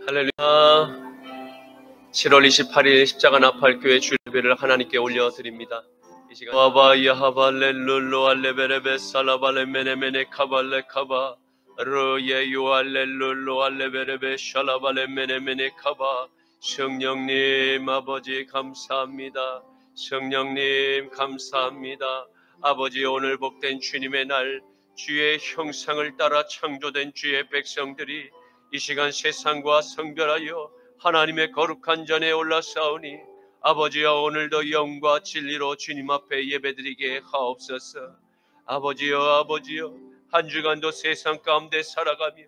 할렐루야. 7월 28일 십자가 나팔교회 주일배를 하나님께 올려드립니다. 이 시간 와바야 하발렐룰로 알레베레베 살라발레메네메네 카발레 카바 르예요 알렐룰로 알레베레베 샬라발레메네메네 카바. 성령님 아버지 감사합니다. 성령님 감사합니다. 아버지, 오늘 복된 주님의 날, 주의 형상을 따라 창조된 주의 백성들이 이 시간 세상과 성별하여 하나님의 거룩한 전에 올라사오니 아버지여, 오늘도 영과 진리로 주님 앞에 예배드리게 하옵소서. 아버지여, 한 주간도 세상 가운데 살아가며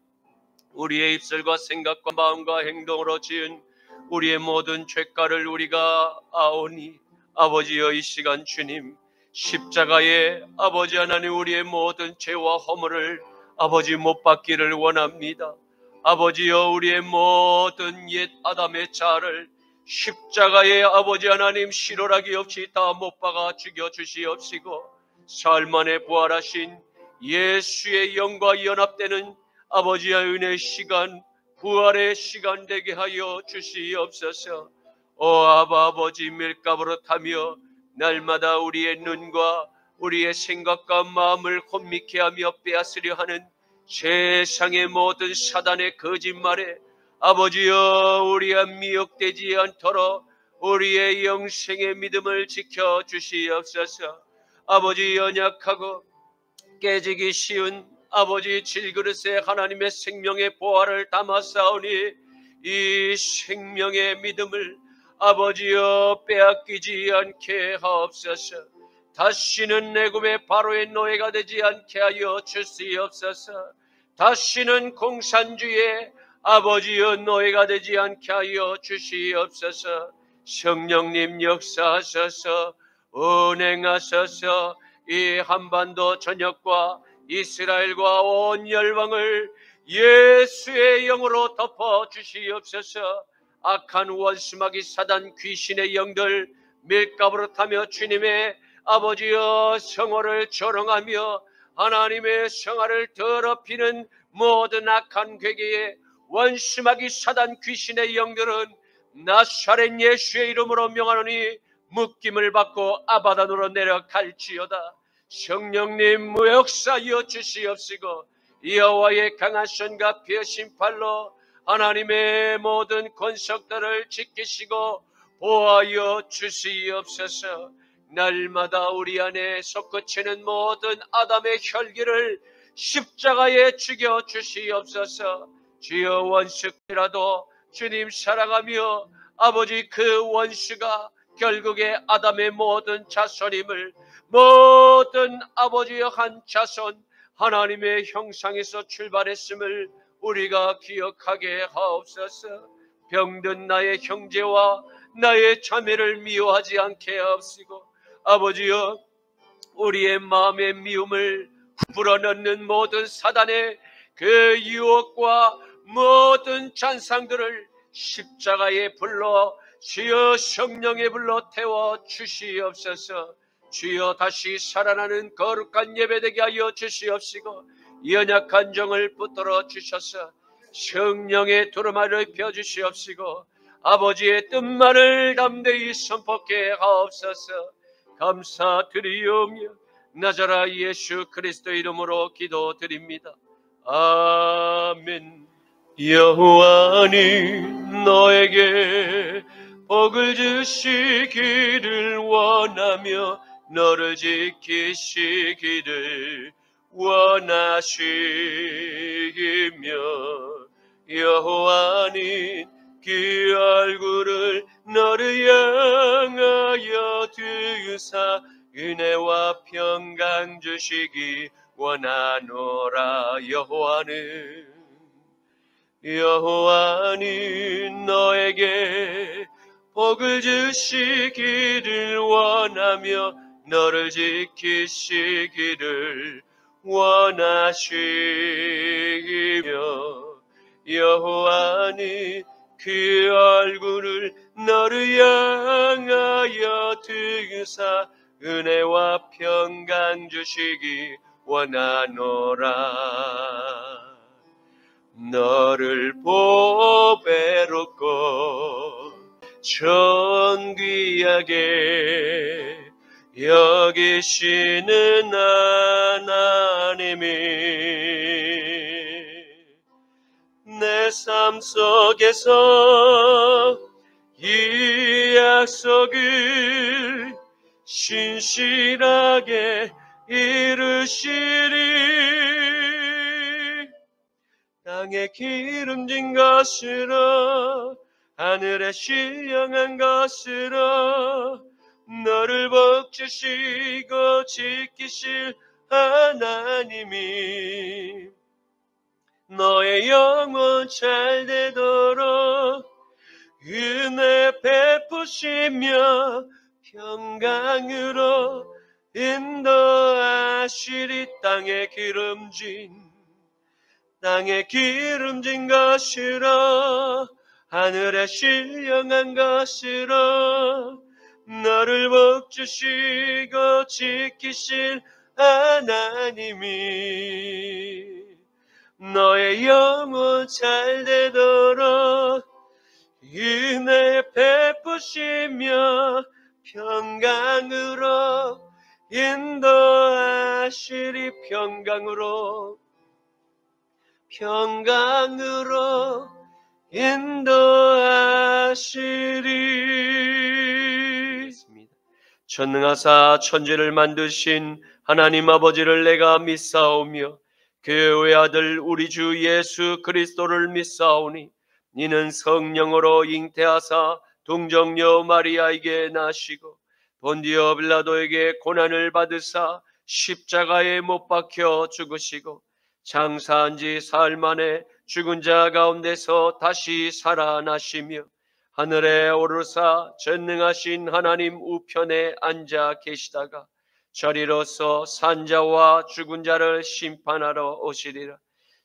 우리의 입술과 생각과 마음과 행동으로 지은 우리의 모든 죄가를 우리가 아오니 아버지여, 이 시간 주님 십자가에 아버지 하나님 우리의 모든 죄와 허물을 아버지 못 받기를 원합니다. 아버지여, 우리의 모든 옛 아담의 자를 십자가에 아버지 하나님 실오라기 없이 다 못 박아 죽여주시옵시고 삶 안에 부활하신 예수의 영과 연합되는 아버지의 은혜의 시간, 부활의 시간 되게 하여 주시옵소서. 오 아버지, 밀가부로 타며 날마다 우리의 눈과 우리의 생각과 마음을 혼미케 하며 빼앗으려 하는 세상의 모든 사단의 거짓말에 아버지여, 우리가 미혹되지 않도록 우리의 영생의 믿음을 지켜주시옵소서. 아버지, 연약하고 깨지기 쉬운 아버지 질그릇에 하나님의 생명의 보화를 담아싸우니 이 생명의 믿음을 아버지여 빼앗기지 않게 하옵소서. 다시는 애굽의 바로의 노예가 되지 않게 하여 주시옵소서. 다시는 공산주의의 아버지여 노예가 되지 않게 하여 주시옵소서. 성령님 역사하소서. 은행하소서. 이 한반도 전역과 이스라엘과 온 열방을 예수의 영으로 덮어 주시옵소서. 악한 원수마귀 사단 귀신의 영들 밀가부로 타며 주님의 아버지여 성호를 조롱하며 하나님의 성화를 더럽히는 모든 악한 괴계에 원수마귀 사단 귀신의 영들은 나사렛 예수의 이름으로 명하노니 묶임을 받고 아바단으로 내려갈지어다. 성령님 무역사여 주시옵시고 여호와의 강한 손과 펴신 팔로 하나님의 모든 권속들을 지키시고 보호하여 주시옵소서. 날마다 우리 안에 솟구치는 모든 아담의 혈기를 십자가에 죽여 주시옵소서. 주여, 원수라도 주님 사랑하며 아버지 그 원수가 결국에 아담의 모든 자손임을, 모든 아버지의 한 자손 하나님의 형상에서 출발했음을 우리가 기억하게 하옵소서. 병든 나의 형제와 나의 자매를 미워하지 않게 하옵시고 아버지여, 우리의 마음의 미움을 불어넣는 모든 사단의 그 유혹과 모든 잔상들을 십자가에 불러 주여 성령의 불로 태워 주시옵소서. 주여, 다시 살아나는 거룩한 예배되게 하여 주시옵시고 연약한 정을 붙들어 주셔서 성령의 두루마리를 펴주시옵시고 아버지의 뜻만을 담대히 선포케 하옵소서. 감사드리오며 나자라 예수 그리스도 이름으로 기도드립니다. 아멘. 여호와는 너에게 복을 주시기를 원하며 너를 지키시기를 원하시며 여호와는 그 얼굴을 너를 향하여 드사 은혜와 평강 주시기 원하노라. 여호와는 너에게 복을 주시기를 원하며 너를 지키시기를 원하시며 여호와는 그 얼굴을 너를 향하여 드사 은혜와 평강 주시기 원하노라. 너를 보배롭고 존귀하게 여기시는 하나님이 내 삶 속에서 이 약속을 신실하게 이루시리. 땅에 기름진 것으로 하늘에 신령한 것으로 너를 복주시고 지키실 하나님이 너의 영혼 잘 되도록 은혜 베푸시며 평강으로 인도하시리. 땅에 기름진 것으로 하늘에 신령한 것으로 너를 복주시고 지키실 하나님이 너의 영혼 잘 되도록 은혜 베푸시며 평강으로 인도하시리. 평강으로 인도하시리. 전능하사 천지를 만드신 하나님 아버지를 내가 믿사오며 그의 아들 우리 주 예수 그리스도를 믿사오니 이는 성령으로 잉태하사 동정녀 마리아에게 나시고 본디오 빌라도에게 고난을 받으사 십자가에 못 박혀 죽으시고 장사한 지 사흘 만에 죽은 자 가운데서 다시 살아나시며 하늘에 오르사 전능하신 하나님 우편에 앉아 계시다가 저리로서 산자와 죽은 자를 심판하러 오시리라.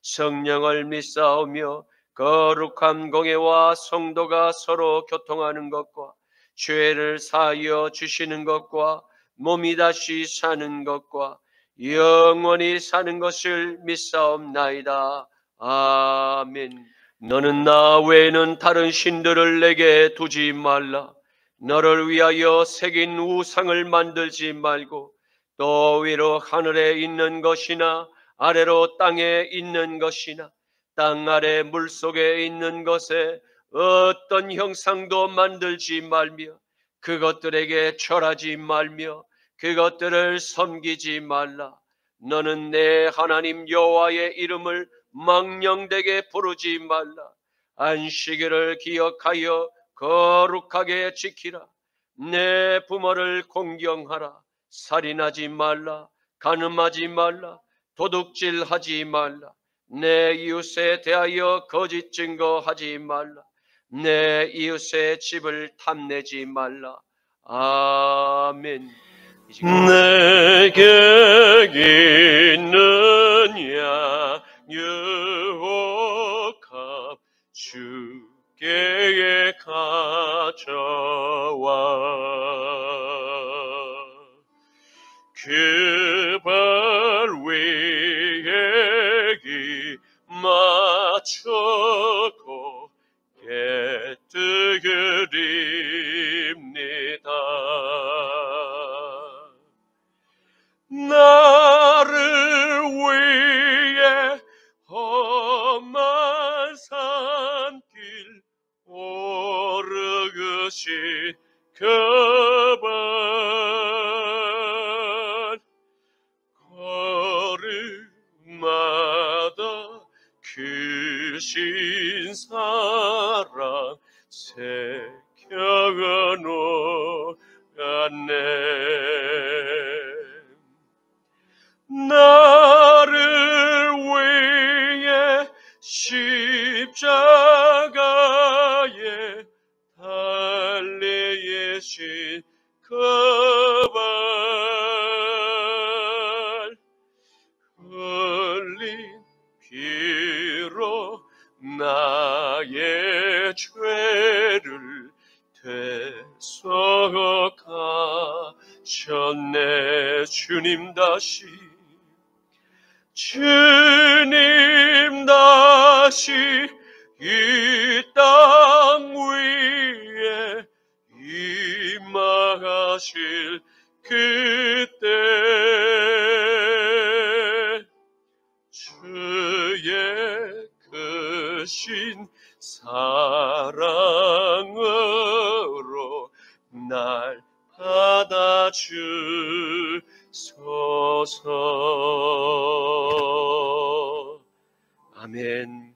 성령을 믿사오며 거룩한 공예와 성도가 서로 교통하는 것과 죄를 사하여 주시는 것과 몸이 다시 사는 것과 영원히 사는 것을 믿사옵나이다. 아멘. 너는 나 외에는 다른 신들을 내게 두지 말라. 너를 위하여 새긴 우상을 만들지 말고 또 위로 하늘에 있는 것이나 아래로 땅에 있는 것이나 땅 아래 물속에 있는 것에 어떤 형상도 만들지 말며 그것들에게 절하지 말며 그것들을 섬기지 말라. 너는 내 하나님 여호와의 이름을 망령되게 부르지 말라. 안식일을 기억하여 거룩하게 지키라. 내 부모를 공경하라. 살인하지 말라. 간음하지 말라. 도둑질하지 말라. 내 이웃에 대하여 거짓 증거하지 말라. 내 이웃의 집을 탐내지 말라. 아멘. 내게 있느냐 유혹함 주께 가져와 그 발 위에 기 맞추고 깨뜨리립니다. 나를 위해 험한 산길 오르신 그발 걸음마다 그 신사랑 새겨놓았네. 나를 위해 십자가에 달리신 그발 흘린 피로 나의 죄를 대속하셨네. 주님 다시 다시 이 땅 위에 임하실 그때 주의 크신 사랑으로 날 받아주소서. 아멘.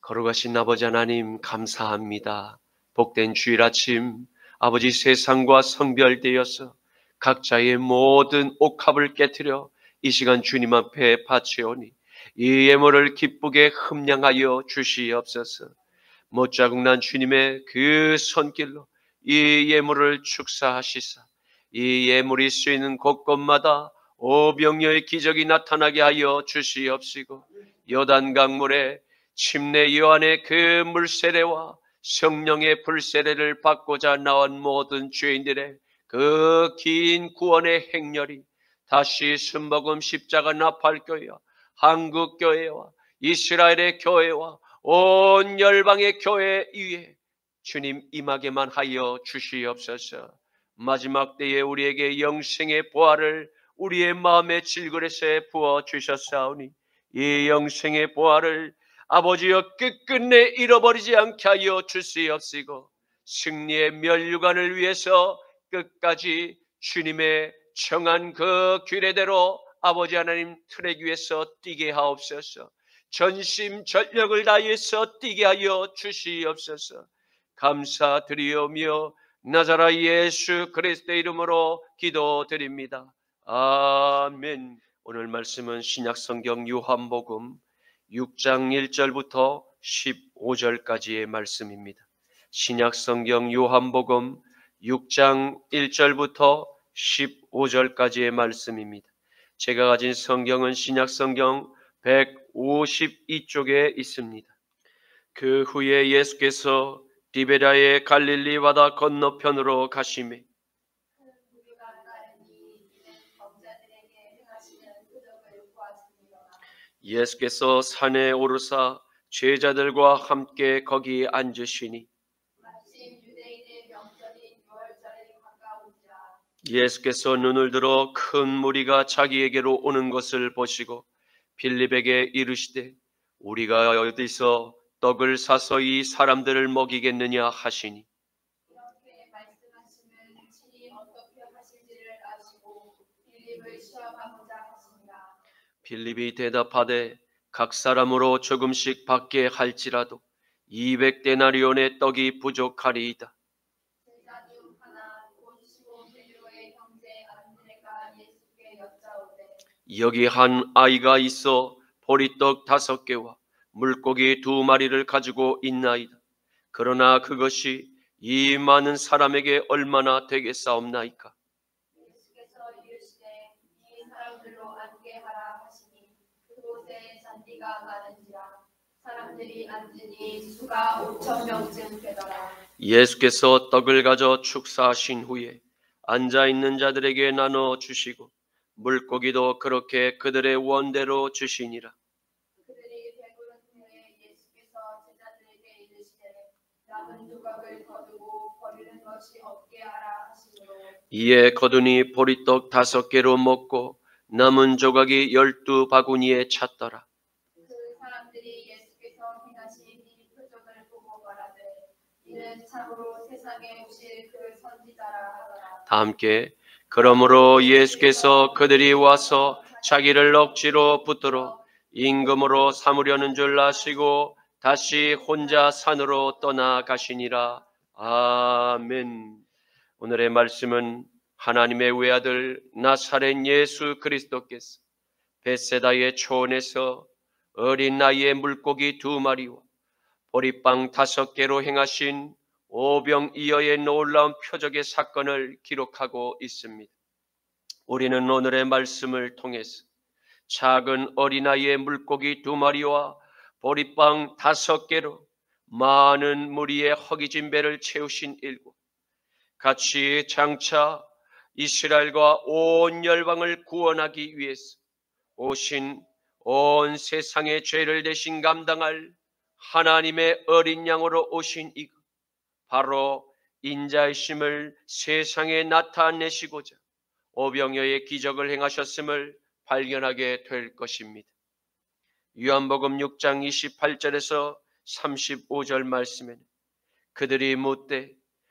걸어가신 아버지 하나님 감사합니다. 복된 주일 아침 아버지 세상과 성별되어서 각자의 모든 옥합을 깨트려 이 시간 주님 앞에 바치오니 이 예물을 기쁘게 흠량하여 주시옵소서. 못자국난 주님의 그 손길로 이 예물을 축사하시사 이 예물이 쓰이는 곳곳마다 오병이어의 기적이 나타나게 하여 주시옵시고 요단 강물에 침례 요한의 그 물세례와 성령의 불세례를 받고자 나온 모든 죄인들의 그 긴 구원의 행렬이 다시 순복음 십자가 나팔교회와 한국교회와 이스라엘의 교회와 온 열방의 교회 위에 주님 임하게만 하여 주시옵소서. 마지막 때에 우리에게 영생의 보화를 우리의 마음의 질그릇에 부어 주셨사오니 이 영생의 보화를 아버지여 끝끝내 잃어버리지 않게 하여 주시옵시고 승리의 면류관을 위해서 끝까지 주님의 정한 그 규례대로 아버지 하나님 트랙 위에서 뛰게 하옵소서. 전심전력을 다해서 뛰게 하여 주시옵소서. 감사드리오며 나자라 예수 그리스도의 이름으로 기도드립니다. 아멘. 오늘 말씀은 신약성경 요한복음 6장 1절부터 15절까지의 말씀입니다. 신약성경 요한복음 6장 1절부터 15절까지의 말씀입니다. 제가 가진 성경은 신약성경 152쪽에 있습니다. 그 후에 예수께서 디베랴의 갈릴리 바다 건너편으로 가시매 예수께서 산에 오르사 제자들과 함께 거기 앉으시니 예수께서 눈을 들어 큰 무리가 자기에게로 오는 것을 보시고 빌립에게 이르시되 우리가 어디서 떡을 사서 이 사람들을 먹이겠느냐 하시니 이렇게 말씀하시면 친히 어떻게 하실지를 아시고 빌립을 시험하고자 하시니라. 빌립이 대답하되 각 사람으로 조금씩 받게 할지라도 200데나리온의 떡이 부족하리이다. 제자 중 하나 곧 시몬 베드로의 형제 안드레가 예수께 여짜오되 여기 한 아이가 있어 보리떡 5개와 물고기 2마리를 가지고 있나이다. 그러나 그것이 이 많은 사람에게 얼마나 되겠사옵나이까? 예수께서 이르시되 이 사람들로 앉게 하라 하시니 그곳에 잔디가 많은지라 사람들이 앉으니 수가 5,000명쯤 되더라. 예수께서 떡을 가져 축사하신 후에 앉아있는 자들에게 나눠 주시고 물고기도 그렇게 그들의 원대로 주시니라. 그들이 배부른 후에 예수께서 제자들에게 이르시되 남은 조각을 거두고 버리는 것이 없게 하라 하시므로 이에 거두니 보리떡 5개로 먹고 남은 조각이 12바구니에 찼더라. 그 사람들이 예수께서 행하신 이 표적을 보고 말하되 이는 참으로 세상에 오실 그 선지자라 하더라. 다 함께 그러므로 예수께서 그들이 와서 자기를 억지로 붙들어 임금으로 삼으려는 줄 아시고 다시 혼자 산으로 떠나가시니라. 아멘. 오늘의 말씀은 하나님의 외아들 나사렛 예수 그리스도께서 벳세다의 초원에서 어린 나이에 물고기 2마리와 보리빵 5개로 행하신 오병이어의 놀라운 표적의 사건을 기록하고 있습니다. 우리는 오늘의 말씀을 통해서 작은 어린아이의 물고기 2마리와 보리빵 5개로 많은 무리의 허기진 배를 채우신 일과 같이 장차 이스라엘과 온 열방을 구원하기 위해서 오신 온 세상의 죄를 대신 감당할 하나님의 어린 양으로 오신 이가 바로 인자이심을 세상에 나타내시고자 오병이어의 기적을 행하셨음을 발견하게 될 것입니다. 요한복음 6장 28절에서 35절 말씀에는 그들이 묻되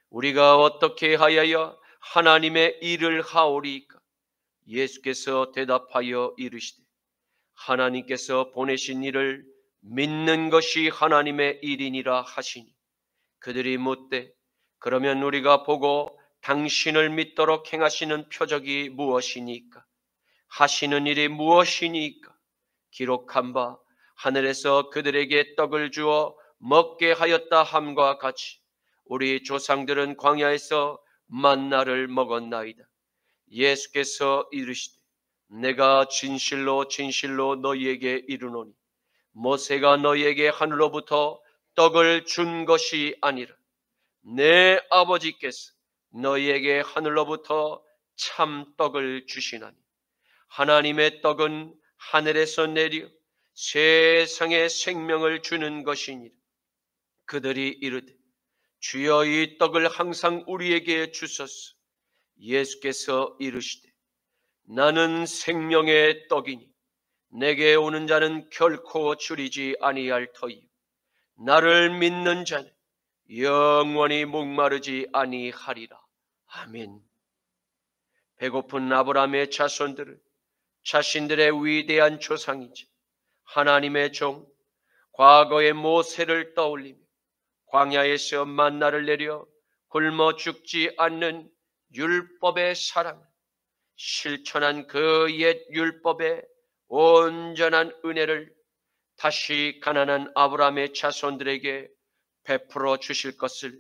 우리가 어떻게 하여야 하나님의 일을 하오리이까? 예수께서 대답하여 이르시되 하나님께서 보내신 일을 믿는 것이 하나님의 일이니라 하시니 그들이 묻되 그러면 우리가 보고 당신을 믿도록 행하시는 표적이 무엇이니까? 하시는 일이 무엇이니까? 기록한 바 하늘에서 그들에게 떡을 주어 먹게 하였다 함과 같이 우리 조상들은 광야에서 만나를 먹었나이다. 예수께서 이르시되 내가 진실로 진실로 너희에게 이르노니 모세가 너희에게 하늘로부터 떡을 준 것이 아니라 내 아버지께서 너희에게 하늘로부터 참 떡을 주시나니 하나님의 떡은 하늘에서 내려 세상에 생명을 주는 것이니라. 그들이 이르되 주여 이 떡을 항상 우리에게 주소서. 예수께서 이르시되 나는 생명의 떡이니 내게 오는 자는 결코 줄이지 아니할 터이요 나를 믿는 자는 영원히 목마르지 아니하리라. 아멘. 배고픈 아브라함의 자손들은 자신들의 위대한 조상이지 하나님의 종 과거의 모세를 떠올리며 광야에서 만나를 내려 굶어 죽지 않는 율법의 사랑을 실천한 그 옛 율법의 온전한 은혜를 다시 가난한 아브라함의 자손들에게 베풀어 주실 것을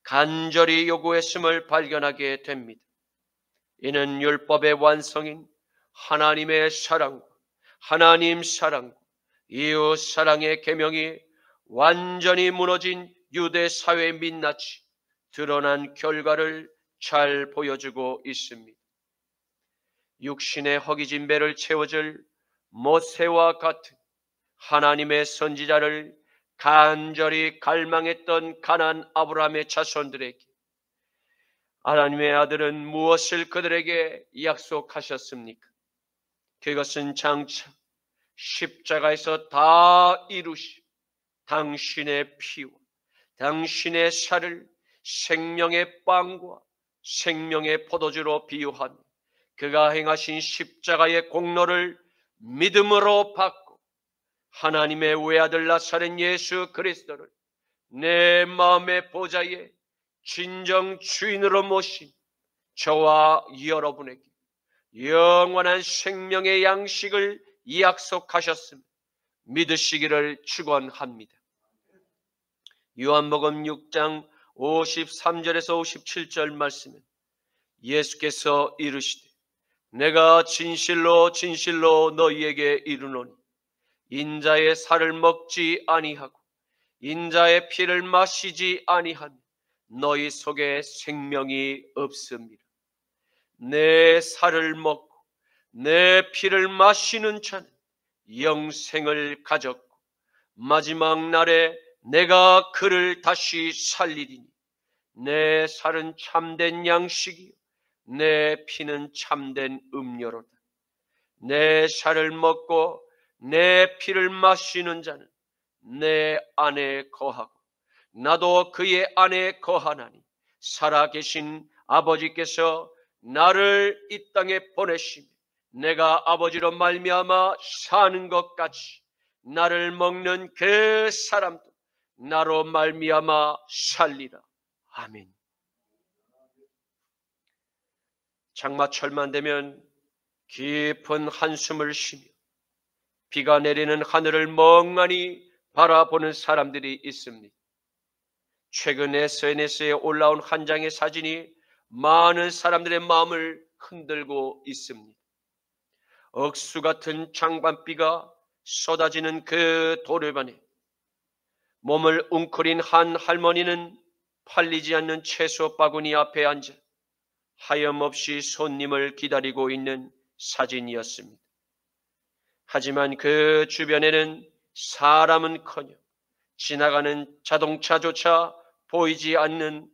간절히 요구했음을 발견하게 됩니다. 이는 율법의 완성인 하나님의 사랑과 하나님 사랑과 이웃 사랑의 계명이 완전히 무너진 유대 사회의 민낯이 드러난 결과를 잘 보여주고 있습니다. 육신의 허기진 배를 채워줄 모세와 같은 하나님의 선지자를 간절히 갈망했던 가난한 아브라함의 자손들에게 하나님의 아들은 무엇을 그들에게 약속하셨습니까? 그것은 장차 십자가에서 다 이루시 당신의 피와 당신의 살을 생명의 빵과 생명의 포도주로 비유하며 그가 행하신 십자가의 공로를 믿음으로 받고 하나님의 외아들 나사렛 예수 그리스도를 내 마음의 보좌에 진정 주인으로 모신 저와 여러분에게 영원한 생명의 양식을 약속하셨음을 믿으시기를 축원합니다. 요한복음 6장 53절에서 57절 말씀은 예수께서 이르시되 내가 진실로 진실로 너희에게 이르노니 인자의 살을 먹지 아니하고 인자의 피를 마시지 아니하면 너희 속에 생명이 없습니다. 내 살을 먹고 내 피를 마시는 자는 영생을 가졌고 마지막 날에 내가 그를 다시 살리리니 내 살은 참된 양식이요 내 피는 참된 음료로다. 내 살을 먹고 내 피를 마시는 자는 내 안에 거하고 나도 그의 안에 거하나니 살아계신 아버지께서 나를 이 땅에 보내시며 내가 아버지로 말미암아 사는 것 같이 나를 먹는 그 사람도 나로 말미암아 살리라. 아멘. 장마철만 되면 깊은 한숨을 쉬며 비가 내리는 하늘을 멍하니 바라보는 사람들이 있습니다. 최근 SNS에 올라온 한 장의 사진이 많은 사람들의 마음을 흔들고 있습니다. 억수 같은 장반비가 쏟아지는 그 도로변에 몸을 웅크린 한 할머니는 팔리지 않는 채소 바구니 앞에 앉아 하염없이 손님을 기다리고 있는 사진이었습니다. 하지만 그 주변에는 사람은커녕 지나가는 자동차조차 보이지 않는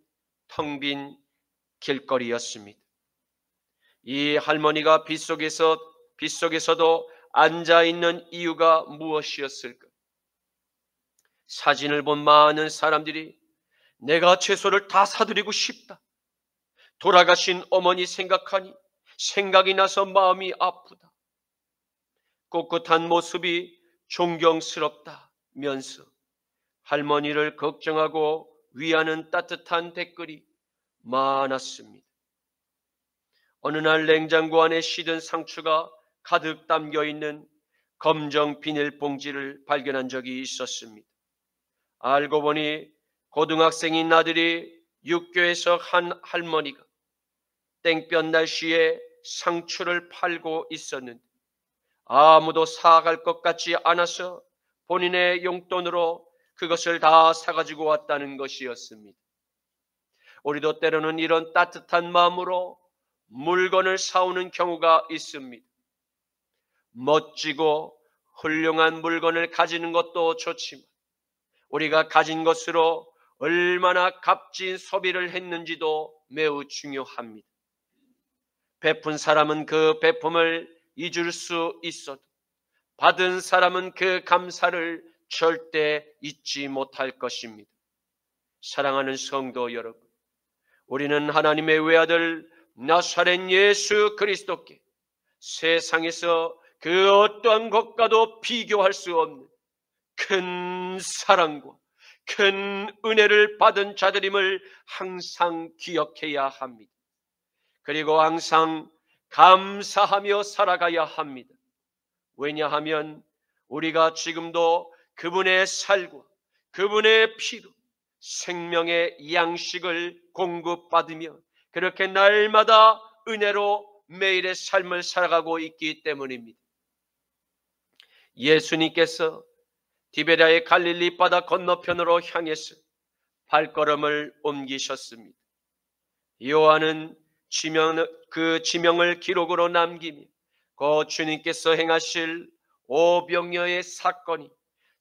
텅 빈 길거리였습니다. 이 할머니가 빗속에서도 앉아있는 이유가 무엇이었을까? 사진을 본 많은 사람들이 내가 채소를 다 사드리고 싶다. 돌아가신 어머니 생각하니 생각이 나서 마음이 아프다. 꿋꿋한 모습이 존경스럽다면서 할머니를 걱정하고 위하는 따뜻한 댓글이 많았습니다. 어느 날 냉장고 안에 시든 상추가 가득 담겨 있는 검정 비닐봉지를 발견한 적이 있었습니다. 알고 보니 고등학생인 아들이 육교에서 한 할머니가 땡볕 날씨에 상추를 팔고 있었는데 아무도 사갈 것 같지 않아서 본인의 용돈으로 그것을 다 사가지고 왔다는 것이었습니다. 우리도 때로는 이런 따뜻한 마음으로 물건을 사오는 경우가 있습니다. 멋지고 훌륭한 물건을 가지는 것도 좋지만 우리가 가진 것으로 얼마나 값진 소비를 했는지도 매우 중요합니다. 베푼 사람은 그 베품을 잊을 수 있어도 받은 사람은 그 감사를 절대 잊지 못할 것입니다. 사랑하는 성도 여러분, 우리는 하나님의 외아들 나사렛 예수 그리스도께 세상에서 그 어떠한 것과도 비교할 수 없는 큰 사랑과 큰 은혜를 받은 자들임을 항상 기억해야 합니다. 그리고 항상 감사하며 살아가야 합니다. 왜냐하면 우리가 지금도 그분의 살과 그분의 피로 생명의 양식을 공급받으며 그렇게 날마다 은혜로 매일의 삶을 살아가고 있기 때문입니다. 예수님께서 디베랴의 갈릴리 바다 건너편으로 향해서 발걸음을 옮기셨습니다. 요한은 그 지명을 기록으로 남기며 그 주님께서 행하실 오병이어의 사건이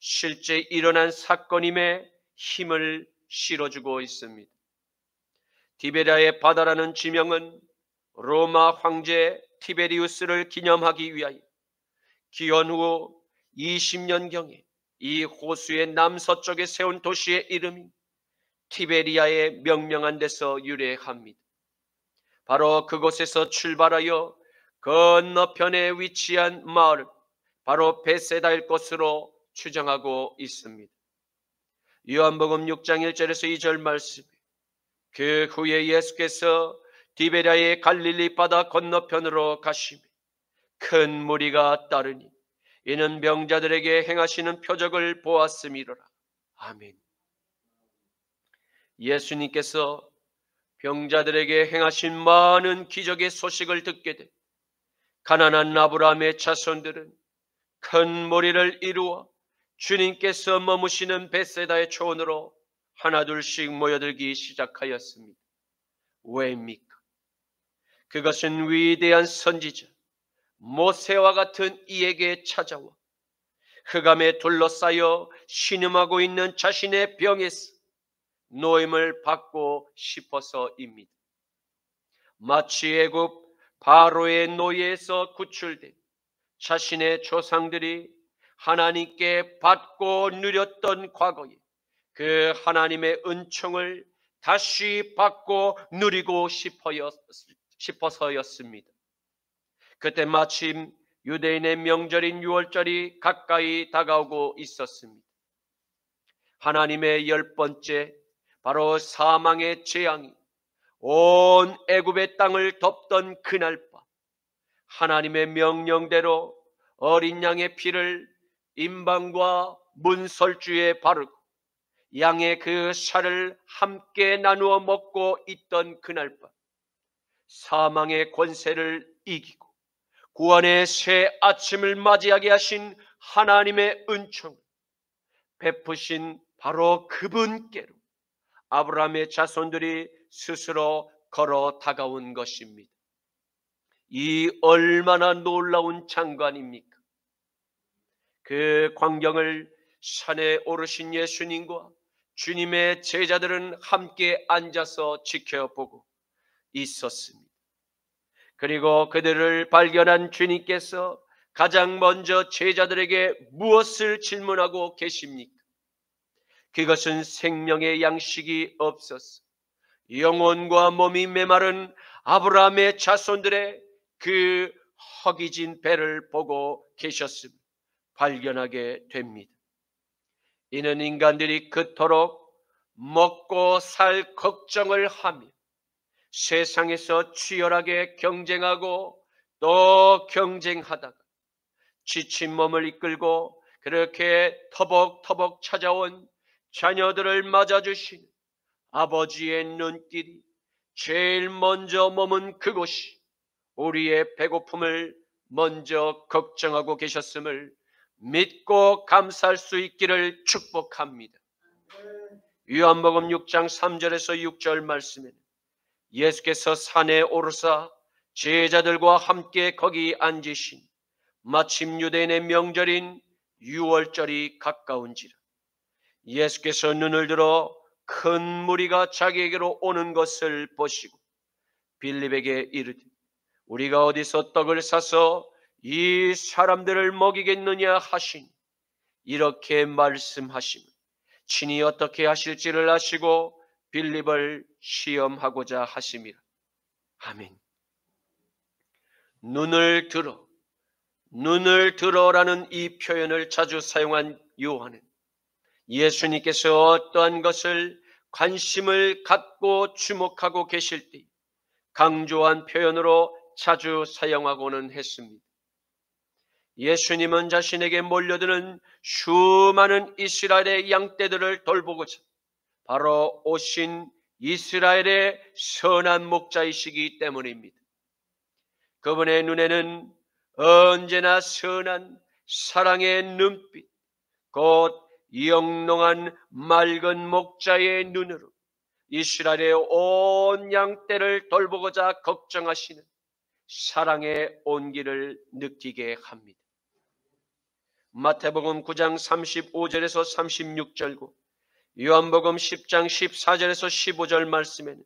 실제 일어난 사건임에 힘을 실어주고 있습니다. 디베랴의 바다라는 지명은 로마 황제 티베리우스를 기념하기 위하여 기원 후 20년경에 이 호수의 남서쪽에 세운 도시의 이름이 티베리아에 명명한 데서 유래합니다. 바로 그곳에서 출발하여 건너편에 위치한 마을, 바로 베세다일 것으로 추정하고 있습니다. 요한복음 6장 1절에서 2절 말씀, 그 후에 예수께서 디베랴의 갈릴리 바다 건너편으로 가시며 큰 무리가 따르니 이는 병자들에게 행하시는 표적을 보았음이로라. 아멘. 예수님께서 병자들에게 행하신 많은 기적의 소식을 듣게 된 가난한 아브라함의 자손들은 큰 무리를 이루어 주님께서 머무시는 베세다의 초원으로 하나둘씩 모여들기 시작하였습니다. 왜입니까? 그것은 위대한 선지자 모세와 같은 이에게 찾아와 흑암에 둘러싸여 신음하고 있는 자신의 병에서 노임을 받고 싶어서입니다. 마치 애굽 바로의 노예에서 구출된 자신의 조상들이 하나님께 받고 누렸던 과거에 그 하나님의 은총을 다시 받고 누리고 싶어서였습니다. 그때 마침 유대인의 명절인 유월절이 가까이 다가오고 있었습니다. 하나님의 10번째 바로 사망의 재앙이 온 애굽의 땅을 덮던 그날 밤, 하나님의 명령대로 어린 양의 피를 임방과 문설주에 바르고 양의 그 살을 함께 나누어 먹고 있던 그날 밤, 사망의 권세를 이기고 구원의 새 아침을 맞이하게 하신 하나님의 은총을 베푸신 바로 그분께로 아브라함의 자손들이 스스로 걸어 다가온 것입니다. 이 얼마나 놀라운 장관입니까? 그 광경을 산에 오르신 예수님과 주님의 제자들은 함께 앉아서 지켜보고 있었습니다. 그리고 그들을 발견한 주님께서 가장 먼저 제자들에게 무엇을 질문하고 계십니까? 그것은 생명의 양식이 없어서 영혼과 몸이 메마른 아브라함의 자손들의 그 허기진 배를 보고 계셨음을 발견하게 됩니다. 이는 인간들이 그토록 먹고 살 걱정을 하며 세상에서 치열하게 경쟁하고 또 경쟁하다가 지친 몸을 이끌고 그렇게 터벅터벅 찾아온 자녀들을 맞아주시는 아버지의 눈길이 제일 먼저 머문 그곳이 우리의 배고픔을 먼저 걱정하고 계셨음을 믿고 감사할 수 있기를 축복합니다. 요한복음 6장 3절에서 6절 말씀에는 예수께서 산에 오르사 제자들과 함께 거기 앉으신 마침 유대인의 명절인 유월절이 가까운지라 예수께서 눈을 들어 큰 무리가 자기에게로 오는 것을 보시고 빌립에게 이르되 우리가 어디서 떡을 사서 이 사람들을 먹이겠느냐 하시니 이렇게 말씀하시면 친히 어떻게 하실지를 아시고 빌립을 시험하고자 하심이라. 아멘. 눈을 들어라는 이 표현을 자주 사용한 요한은 예수님께서 어떠한 것을 관심을 갖고 주목하고 계실 때 강조한 표현으로 자주 사용하고는 했습니다. 예수님은 자신에게 몰려드는 수많은 이스라엘의 양떼들을 돌보고자 바로 오신 이스라엘의 선한 목자이시기 때문입니다. 그분의 눈에는 언제나 선한 사랑의 눈빛, 곧 영롱한 맑은 목자의 눈으로 이스라엘의 온 양떼를 돌보고자 걱정하시는 사랑의 온기를 느끼게 합니다. 마태복음 9장 35절에서 36절고 요한복음 10장 14절에서 15절 말씀에는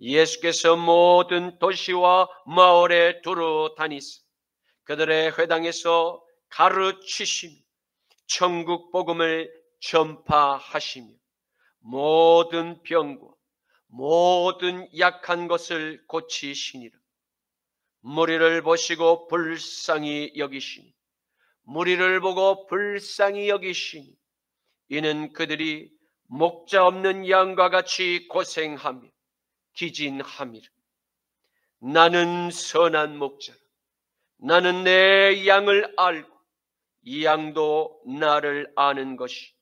예수께서 모든 도시와 마을에 두루 다니사 그들의 회당에서 가르치시며 천국 복음을 전파하시며 모든 병과 모든 약한 것을 고치시니라. 무리를 보시고 불쌍히 여기시니 무리를 보고 불쌍히 여기시니 이는 그들이 목자 없는 양과 같이 고생하며 기진함이라. 나는 선한 목자라. 나는 내 양을 알고 이 양도 나를 아는 것이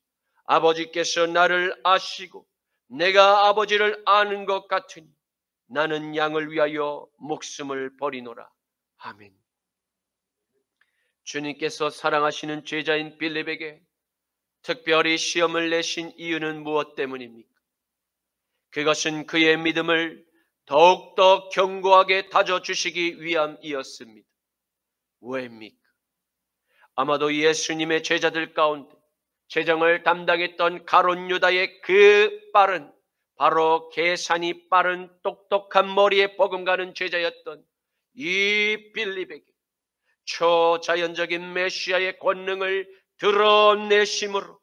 아버지께서 나를 아시고 내가 아버지를 아는 것 같으니 나는 양을 위하여 목숨을 버리노라. 아멘. 주님께서 사랑하시는 제자인 빌립에게 특별히 시험을 내신 이유는 무엇 때문입니까? 그것은 그의 믿음을 더욱더 견고하게 다져주시기 위함이었습니다. 왜입니까? 아마도 예수님의 제자들 가운데 재정을 담당했던 가룟 유다의 그 빠른, 바로 계산이 빠른 똑똑한 머리에 버금가는 제자였던 이 빌립에게 초자연적인 메시아의 권능을 드러내심으로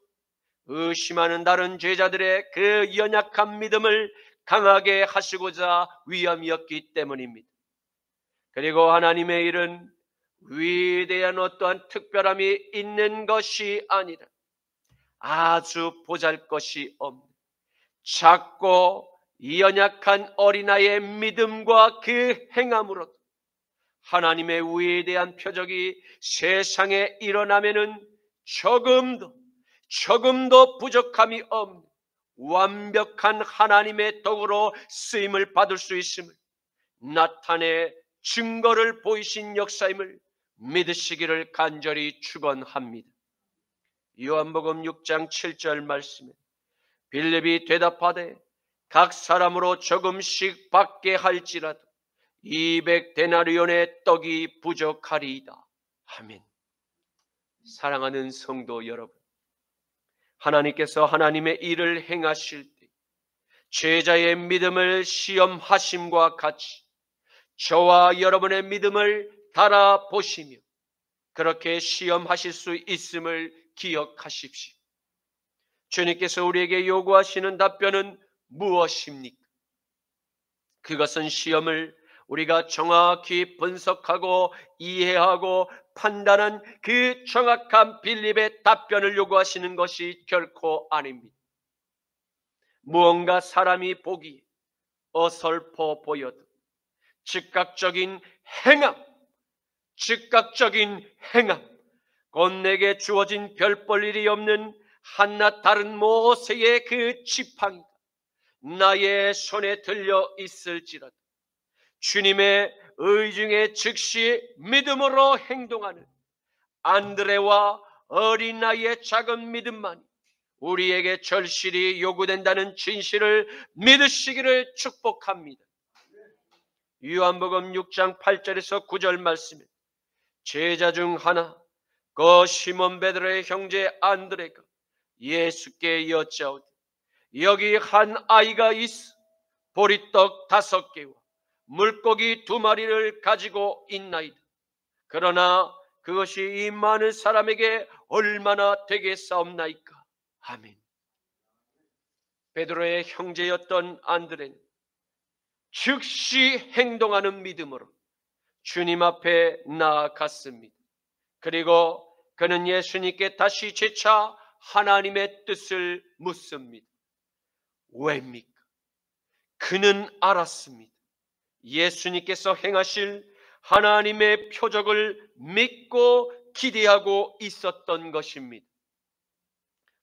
의심하는 다른 제자들의 그 연약한 믿음을 강하게 하시고자 위함이었기 때문입니다. 그리고 하나님의 일은 위대한 어떠한 특별함이 있는 것이 아니라 아주 보잘것이 없는 작고 연약한 어린아이의 믿음과 그 행함으로 하나님의 위대한 표적이 세상에 일어나면은 조금도 부족함이 없는 완벽한 하나님의 덕으로 쓰임을 받을 수 있음을 나타내 증거를 보이신 역사임을 믿으시기를 간절히 축원합니다. 요한복음 6장 7절 말씀에 빌립이 대답하되 각 사람으로 조금씩 받게 할지라도 200데나리온의 떡이 부족하리이다. 아멘. 사랑하는 성도 여러분, 하나님께서 하나님의 일을 행하실 때 제자의 믿음을 시험하심과 같이 저와 여러분의 믿음을 달아보시며 그렇게 시험하실 수 있음을 기억하십시오. 주님께서 우리에게 요구하시는 답변은 무엇입니까? 그것은 시험을 우리가 정확히 분석하고 이해하고 판단한 그 정확한 빌립의 답변을 요구하시는 것이 결코 아닙니다. 무언가 사람이 보기에 어설퍼 보여도 즉각적인 행함, 곧 내게 주어진 별 볼 일이 없는 한낱 다른 모세의 그 지팡이가 나의 손에 들려 있을지라도 주님의 의중에 즉시 믿음으로 행동하는 안드레와 어린 나이의 작은 믿음만이 우리에게 절실히 요구된다는 진실을 믿으시기를 축복합니다. 요한복음 6장 8절에서 9절 말씀에 제자 중 하나 그 시몬 베드로의 형제 안드레가 예수께 여짜오되 여기 한 아이가 있어 보리떡 5개와 물고기 2마리를 가지고 있나이다. 그러나 그것이 이 많은 사람에게 얼마나 되겠사옵나이까. 아멘. 베드로의 형제였던 안드레는 즉시 행동하는 믿음으로 주님 앞에 나아갔습니다. 그리고 그는 예수님께 다시 재차 하나님의 뜻을 묻습니다. 왜입니까? 그는 알았습니다. 예수님께서 행하실 하나님의 표적을 믿고 기대하고 있었던 것입니다.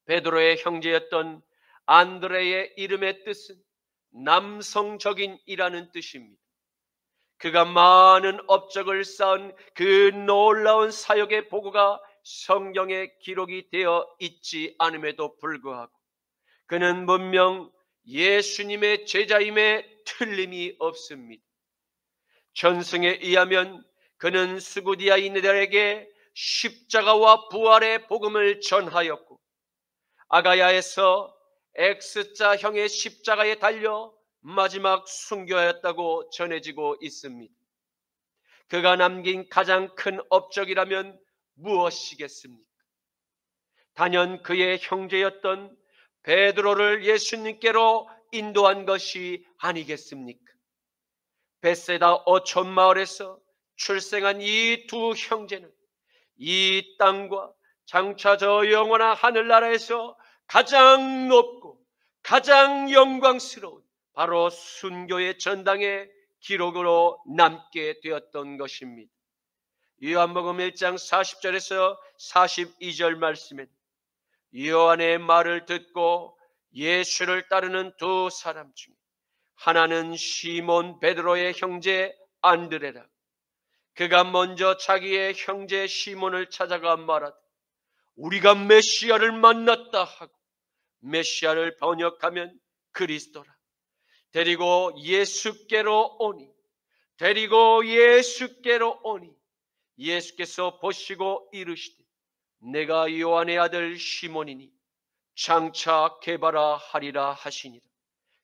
베드로의 형제였던 안드레의 이름의 뜻은 남성적인이라는 뜻입니다. 그가 많은 업적을 쌓은 그 놀라운 사역의 보고가 성경에 기록이 되어 있지 않음에도 불구하고 그는 분명 예수님의 제자임에 틀림이 없습니다. 전승에 의하면 그는 스구디아인들에게 십자가와 부활의 복음을 전하였고 아가야에서 X자형의 십자가에 달려 마지막 순교하였다고 전해지고 있습니다. 그가 남긴 가장 큰 업적이라면 무엇이겠습니까? 단연 그의 형제였던 베드로를 예수님께로 인도한 것이 아니겠습니까? 벳세다 어촌 마을에서 출생한 이 두 형제는 이 땅과 장차 저 영원한 하늘나라에서 가장 높고 가장 영광스러운 바로 순교의 전당에 기록으로 남게 되었던 것입니다. 요한복음 1장 40절에서 42절 말씀엔 요한의 말을 듣고 예수를 따르는 두 사람 중에 하나는 시몬 베드로의 형제 안드레라. 그가 먼저 자기의 형제 시몬을 찾아가 말하되 우리가 메시아를 만났다 하고, 메시아를 번역하면 그리스도라. 데리고 예수께로 오니 예수께서 보시고 이르시되 내가 요한의 아들 시몬이니 장차 게바라 하리라 하시니라.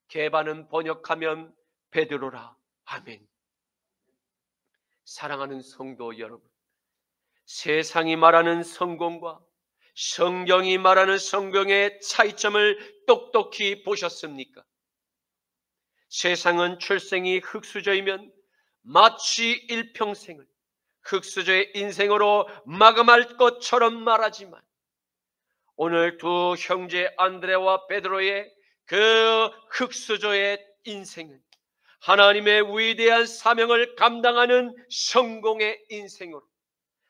게바는 번역하면 베드로라. 아멘. 사랑하는 성도 여러분, 세상이 말하는 성공과 성경이 말하는 성공의 차이점을 똑똑히 보셨습니까? 세상은 출생이 흙수저이면 마치 일평생을 흙수저의 인생으로 마감할 것처럼 말하지만 오늘 두 형제 안드레와 베드로의 그 흙수저의 인생은 하나님의 위대한 사명을 감당하는 성공의 인생으로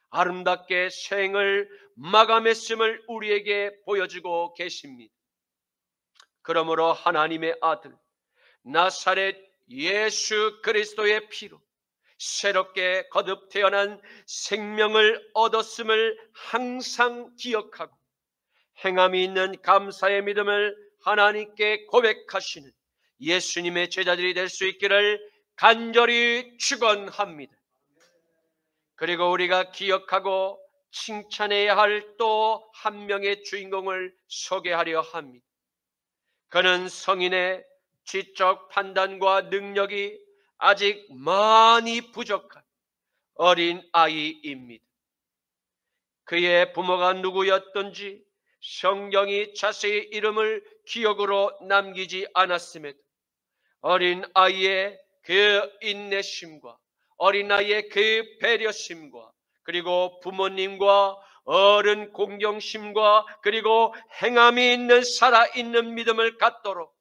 아름답게 생을 마감했음을 우리에게 보여주고 계십니다. 그러므로 하나님의 아들 나사렛 예수 그리스도의 피로 새롭게 거듭 태어난 생명을 얻었음을 항상 기억하고 행함이 있는 감사의 믿음을 하나님께 고백하시는 예수님의 제자들이 될 수 있기를 간절히 축원합니다. 그리고 우리가 기억하고 칭찬해야 할 또 한 명의 주인공을 소개하려 합니다. 그는 성인의 지적 판단과 능력이 아직 많이 부족한 어린 아이입니다. 그의 부모가 누구였던지 성경이 자세히 이름을 기억으로 남기지 않았음에도 어린 아이의 그 인내심과 어린 아이의 그 배려심과 그리고 부모님과 어른 공경심과 그리고 행함이 있는 살아있는 믿음을 갖도록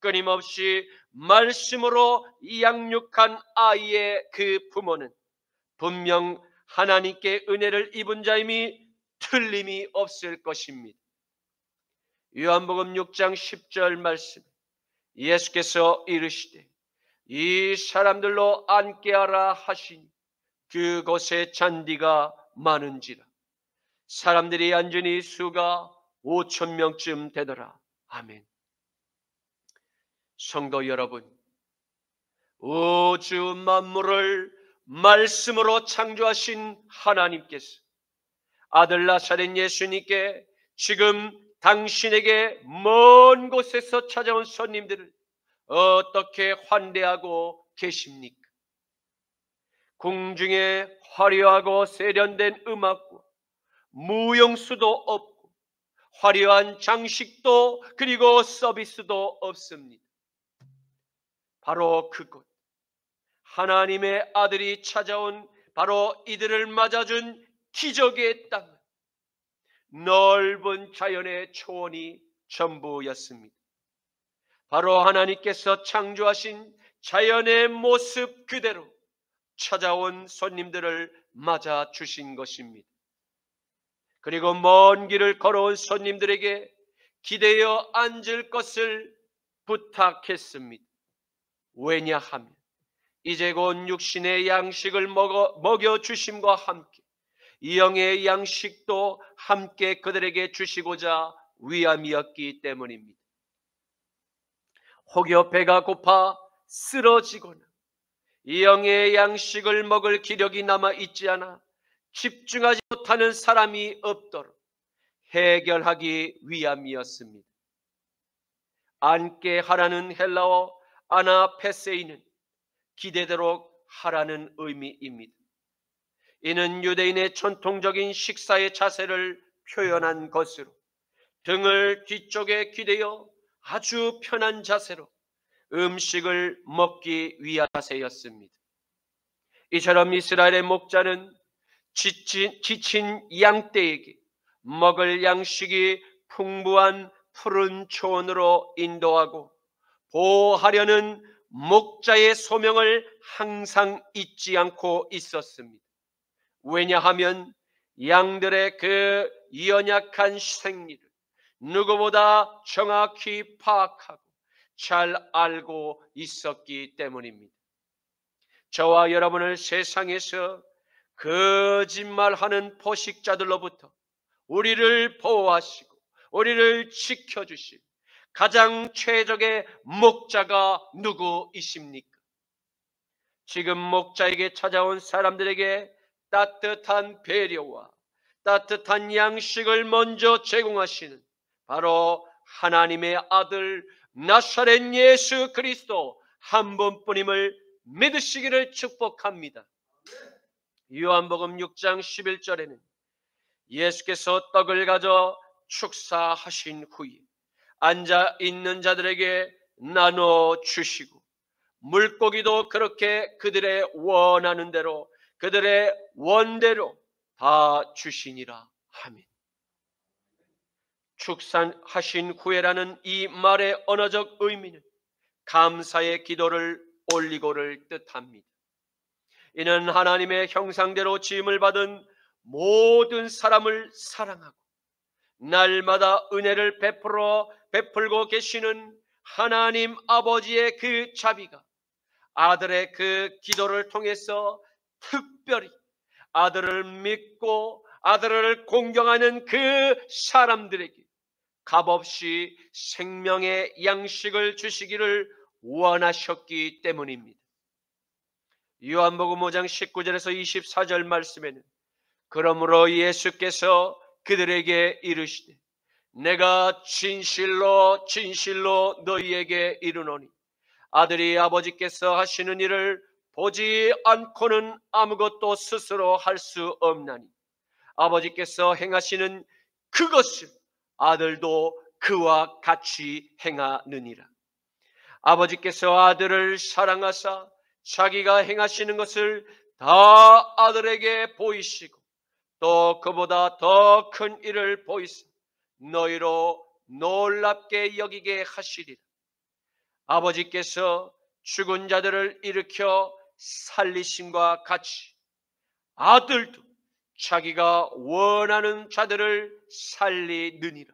끊임없이 말씀으로 양육한 아이의 그 부모는 분명 하나님께 은혜를 입은 자임이 틀림이 없을 것입니다. 요한복음 6장 10절 말씀, 예수께서 이르시되 이 사람들로 앉게 하라 하시니 그곳에 잔디가 많은지라. 사람들이 앉으니 수가 5,000명쯤 되더라. 아멘. 성도 여러분, 우주 만물을 말씀으로 창조하신 하나님께서 아들 나사렛 예수님께 지금 당신에게 먼 곳에서 찾아온 손님들을 어떻게 환대하고 계십니까? 궁중에 화려하고 세련된 음악과 무용수도 없고 화려한 장식도 그리고 서비스도 없습니다. 바로 그곳, 하나님의 아들이 찾아온 바로 이들을 맞아준 기적의 땅은 넓은 자연의 초원이 전부였습니다. 바로 하나님께서 창조하신 자연의 모습 그대로 찾아온 손님들을 맞아 주신 것입니다. 그리고 먼 길을 걸어온 손님들에게 기대어 앉을 것을 부탁했습니다. 왜냐하면 이제 곧 육신의 양식을 먹여주심과 함께 영의 양식도 함께 그들에게 주시고자 위함이었기 때문입니다. 혹여 배가 고파 쓰러지거나 영의 양식을 먹을 기력이 남아 있지 않아 집중하지 못하는 사람이 없도록 해결하기 위함이었습니다. 앉게 하라는 헬라어 아나페세이는 기대도록 하라는 의미입니다. 이는 유대인의 전통적인 식사의 자세를 표현한 것으로 등을 뒤쪽에 기대어 아주 편한 자세로 음식을 먹기 위한 자세였습니다. 이처럼 이스라엘의 목자는 지친 양떼에게 먹을 양식이 풍부한 푸른 초원으로 인도하고 보호하려는 목자의 소명을 항상 잊지 않고 있었습니다. 왜냐하면 양들의 그 연약한 생리를 누구보다 정확히 파악하고 잘 알고 있었기 때문입니다. 저와 여러분을 세상에서 거짓말하는 포식자들로부터 우리를 보호하시고 우리를 지켜주실 가장 최적의 목자가 누구이십니까? 지금 목자에게 찾아온 사람들에게 따뜻한 배려와 따뜻한 양식을 먼저 제공하시는 바로 하나님의 아들 나사렛 예수 그리스도 한 분뿐임을 믿으시기를 축복합니다. 요한복음 6장 11절에는 예수께서 떡을 가져 축사하신 후에 앉아 있는 자들에게 나눠 주시고 물고기도 그렇게 그들의 원하는 대로 그들의 원대로 다 주시니라. 아멘. 축사하신 후에라는 이 말의 언어적 의미는 감사의 기도를 올리고를 뜻합니다. 이는 하나님의 형상대로 지음을 받은 모든 사람을 사랑하고 날마다 은혜를 베풀고 계시는 하나님 아버지의 그 자비가 아들의 그 기도를 통해서 특별히 아들을 믿고 아들을 공경하는 그 사람들에게 값없이 생명의 양식을 주시기를 원하셨기 때문입니다. 요한복음 5장 19절에서 24절 말씀에는 그러므로 예수께서 그들에게 이르시되 내가 진실로 진실로 너희에게 이르노니 아들이 아버지께서 하시는 일을 보지 않고는 아무것도 스스로 할 수 없나니 아버지께서 행하시는 그것을 아들도 그와 같이 행하느니라. 아버지께서 아들을 사랑하사 자기가 행하시는 것을 다 아들에게 보이시고 또 그보다 더 큰 일을 보이사 너희로 놀랍게 여기게 하시리라. 아버지께서 죽은 자들을 일으켜 살리심과 같이 아들도 자기가 원하는 자들을 살리느니라.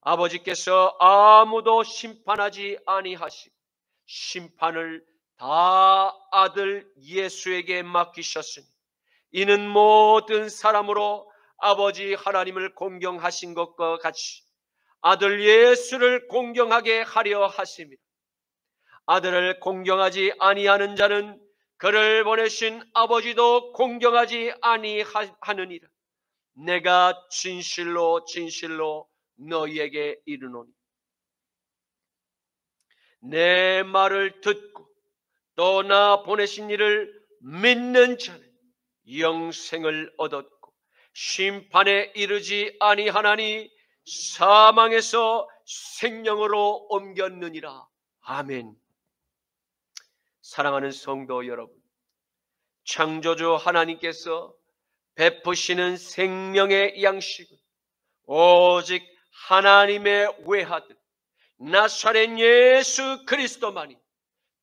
아버지께서 아무도 심판하지 아니하시고 심판을 다 아들 예수에게 맡기셨으니 이는 모든 사람으로 아버지 하나님을 공경하신 것과 같이 아들 예수를 공경하게 하려 하심이라. 아들을 공경하지 아니하는 자는 그를 보내신 아버지도 공경하지 아니하느니라. 내가 진실로 진실로 너희에게 이르노니 내 말을 듣고 또 나 보내신 이를 믿는 자는 영생을 얻었고 심판에 이르지 아니하나니 사망에서 생명으로 옮겼느니라. 아멘. 사랑하는 성도 여러분, 창조주 하나님께서 베푸시는 생명의 양식은 오직 하나님의 외아들 나사렛 예수 그리스도만이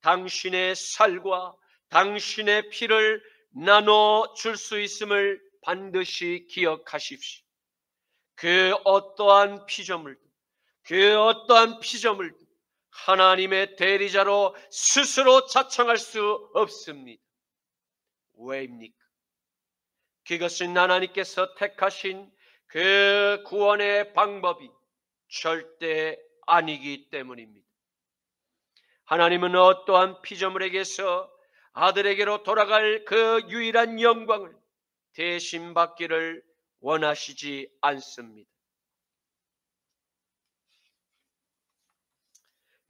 당신의 살과 당신의 피를 나눠 줄 수 있음을 반드시 기억하십시오. 그 어떠한 피조물도 하나님의 대리자로 스스로 자청할 수 없습니다. 왜입니까? 그것은 하나님께서 택하신 그 구원의 방법이 절대 아니기 때문입니다. 하나님은 어떠한 피조물에게서 아들에게로 돌아갈 그 유일한 영광을 대신 받기를 원하시지 않습니다.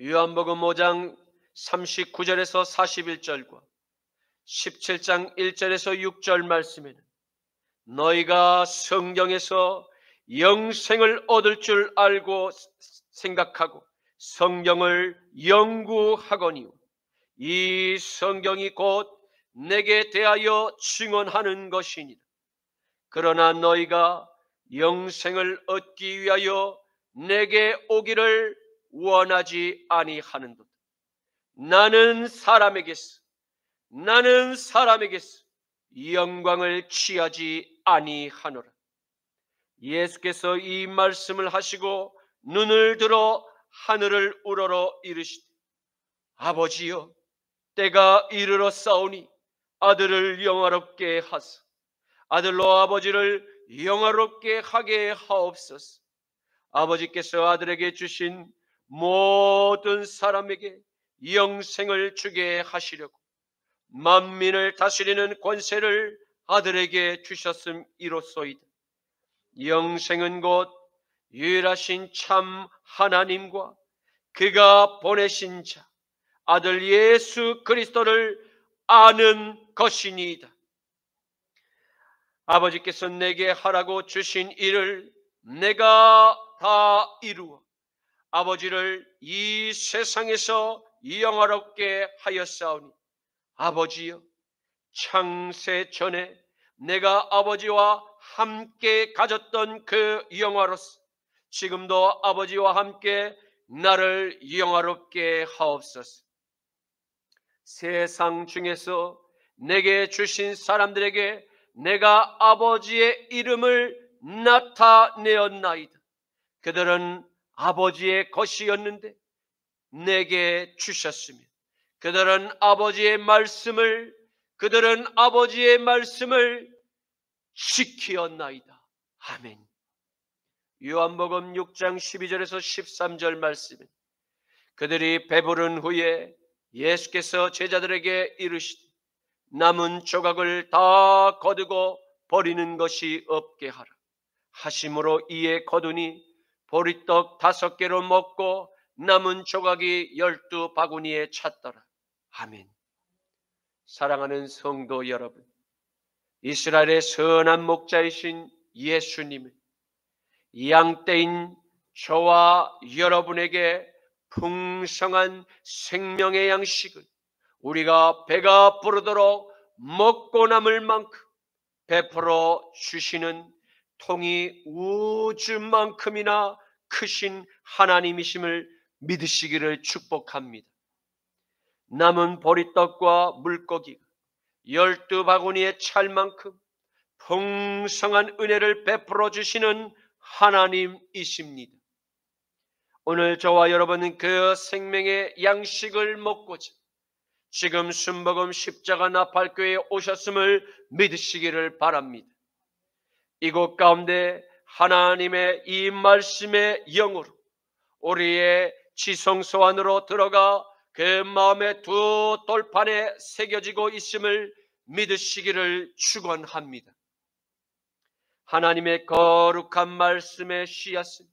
요한복음 5장 39절에서 41절과 17장 1절에서 6절 말씀에는 너희가 성경에서 영생을 얻을 줄 알고 생각하고 성경을 연구하거니와 이 성경이 곧 내게 대하여 증언하는 것이니라. 그러나 너희가 영생을 얻기 위하여 내게 오기를 원하지 아니하는도다. 나는 사람에게서 이 영광을 취하지 아니하노라. 예수께서 이 말씀을 하시고 눈을 들어 하늘을 우러러 이르시되 아버지여 때가 이르렀사오니 아들을 영화롭게 하사 아들로 아버지를 영화롭게 하게 하옵소서. 아버지께서 아들에게 주신 모든 사람에게 영생을 주게 하시려고 만민을 다스리는 권세를 아들에게 주셨음이로소이다. 영생은 곧 유일하신 참 하나님과 그가 보내신 자 아들 예수 그리스도를 아는 것이니이다. 아버지께서 내게 하라고 주신 일을 내가 다 이루어 아버지를 이 세상에서 영화롭게 하였사오니 아버지여 창세 전에 내가 아버지와 함께 가졌던 그 영화로서 지금도 아버지와 함께 나를 영화롭게 하옵소서. 세상 중에서 내게 주신 사람들에게 내가 아버지의 이름을 나타내었나이다. 그들은 아버지의 것이었는데 내게 주셨으며 그들은 아버지의 말씀을 지키었나이다. 아멘. 요한복음 6장 12절에서 13절 말씀은 그들이 배부른 후에 예수께서 제자들에게 이르시되 남은 조각을 다 거두고 버리는 것이 없게 하라 하심으로 이에 거두니 보리떡 5개로 먹고 남은 조각이 12바구니에 찼더라. 아멘. 사랑하는 성도 여러분, 이스라엘의 선한 목자이신 예수님은 양떼인 저와 여러분에게 풍성한 생명의 양식을 우리가 배가 부르도록 먹고 남을 만큼 베풀어 주시는 통이 우주만큼이나 크신 하나님이심을 믿으시기를 축복합니다. 남은 보리떡과 물고기가 12바구니에 찰 만큼 풍성한 은혜를 베풀어 주시는 하나님이십니다. 오늘 저와 여러분은 그 생명의 양식을 먹고자 지금 순복음 십자가 나팔교회에 오셨음을 믿으시기를 바랍니다. 이곳 가운데 하나님의 이 말씀의 영으로 우리의 지성소 안으로 들어가 그 마음의 두 돌판에 새겨지고 있음을 믿으시기를 축원합니다. 하나님의 거룩한 말씀의 씨앗은